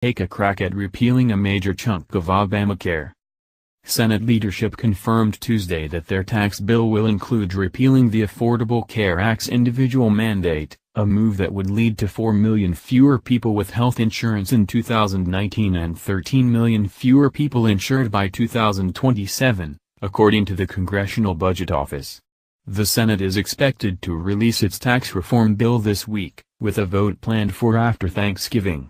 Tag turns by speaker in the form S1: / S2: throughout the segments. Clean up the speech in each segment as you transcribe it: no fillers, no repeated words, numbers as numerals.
S1: take a crack at repealing a major chunk of Obamacare. Senate leadership confirmed Tuesday that their tax bill will include repealing the Affordable Care Act's individual mandate, a move that would lead to 4 million fewer people with health insurance in 2019 and 13 million fewer people insured by 2027, according to the Congressional Budget Office. The Senate is expected to release its tax reform bill this week, with a vote planned for after Thanksgiving.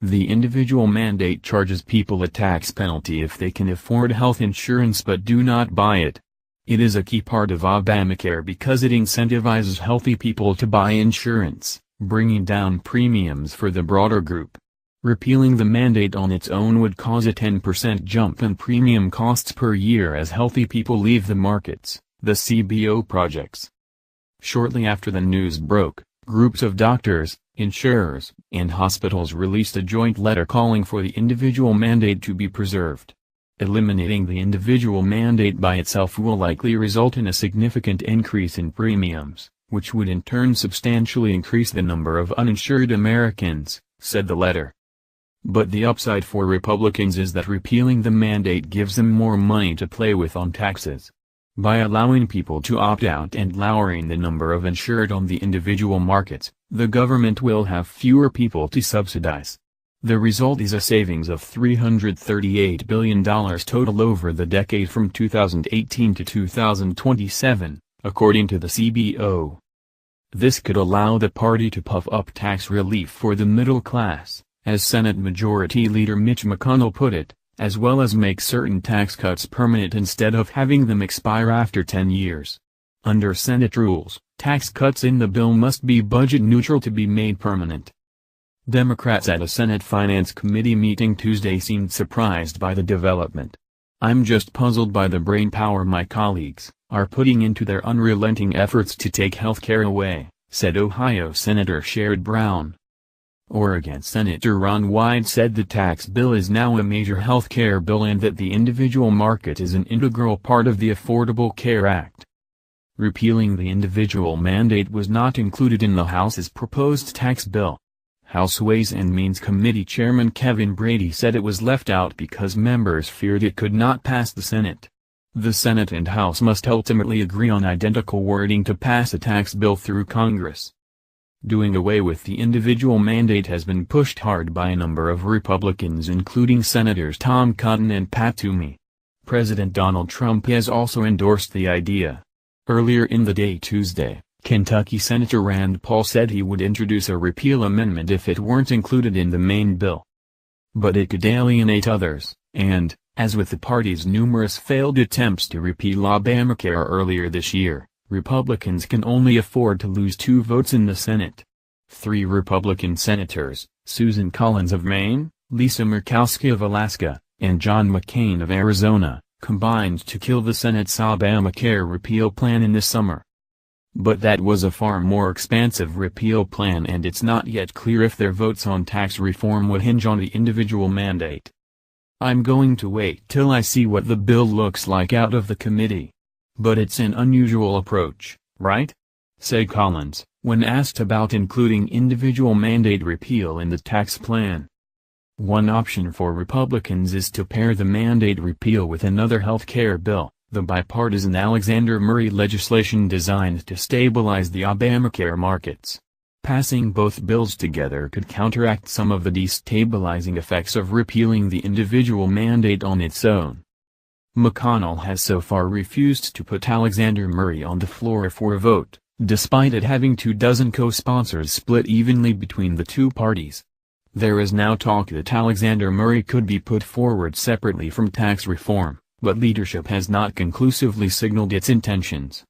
S1: The individual mandate charges people a tax penalty if they can afford health insurance but do not buy it. It is a key part of Obamacare because it incentivizes healthy people to buy insurance, bringing down premiums for the broader group. Repealing the mandate on its own would cause a 10% jump in premium costs per year as healthy people leave the markets, the CBO projects. Shortly after the news broke, groups of doctors, insurers, and hospitals released a joint letter calling for the individual mandate to be preserved. Eliminating the individual mandate by itself will likely result in a significant increase in premiums, which would in turn substantially increase the number of uninsured Americans, said the letter. But the upside for Republicans is that repealing the mandate gives them more money to play with on taxes. By allowing people to opt out and lowering the number of insured on the individual markets, the government will have fewer people to subsidize. The result is a savings of $338 billion total over the decade from 2018 to 2027, according to the CBO. This could allow the party to puff up tax relief for the middle class, as Senate Majority Leader Mitch McConnell put it, as well as make certain tax cuts permanent instead of having them expire after 10 years. Under Senate rules, tax cuts in the bill must be budget neutral to be made permanent. Democrats at a Senate Finance Committee meeting Tuesday seemed surprised by the development. "I'm just puzzled by the brainpower my colleagues are putting into their unrelenting efforts to take health care away," said Ohio Senator Sherrod Brown. Oregon Senator Ron Wyden said the tax bill is now a major health care bill and that the individual market is an integral part of the Affordable Care Act. Repealing the individual mandate was not included in the House's proposed tax bill. House Ways and Means Committee Chairman Kevin Brady said it was left out because members feared it could not pass the Senate. The Senate and House must ultimately agree on identical wording to pass a tax bill through Congress. Doing away with the individual mandate has been pushed hard by a number of Republicans including Senators Tom Cotton and Pat Toomey. President Donald Trump has also endorsed the idea. Earlier in the day Tuesday, Kentucky Senator Rand Paul said he would introduce a repeal amendment if it weren't included in the main bill. But it could alienate others, and, as with the party's numerous failed attempts to repeal Obamacare earlier this year, Republicans can only afford to lose 2 votes in the Senate. 3 Republican senators, Susan Collins of Maine, Lisa Murkowski of Alaska, and John McCain of Arizona, combined to kill the Senate's Obamacare repeal plan in the summer. But that was a far more expansive repeal plan and it's not yet clear if their votes on tax reform would hinge on the individual mandate. "I'm going to wait till I see what the bill looks like out of the committee. But it's an unusual approach, right?" said Collins, when asked about including individual mandate repeal in the tax plan. One option for Republicans is to pair the mandate repeal with another health care bill, the bipartisan Alexander Murray legislation designed to stabilize the Obamacare markets. Passing both bills together could counteract some of the destabilizing effects of repealing the individual mandate on its own. McConnell has so far refused to put Alexander Murray on the floor for a vote, despite it having 24 co-sponsors split evenly between the two parties. There is now talk that Alexander Murray could be put forward separately from tax reform, but leadership has not conclusively signaled its intentions.